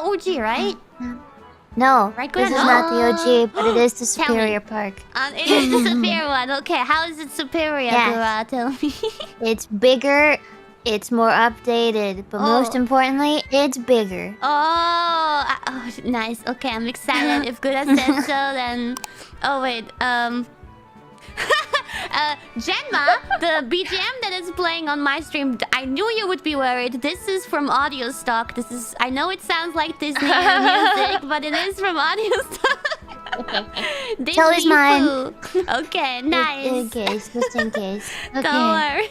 not OG, right? No, Right, this is Kuya? not the OG, but it is the Tell me. superior park. It is the superior one. Okay, how is it superior, Yes. Gura? Tell me. It's bigger, it's more updated, but most Oh. importantly, it's bigger. Oh, nice. Okay, I'm excited. If Gura says so, then... Oh, wait. Genma, the BGM that is playing on my stream, I knew you would be worried. This is from Audio Stock. This is... I know it sounds like Disney music, but it is from Audio Stock. So is mine. Okay, nice. In case, just in case. Okay. Don't worry.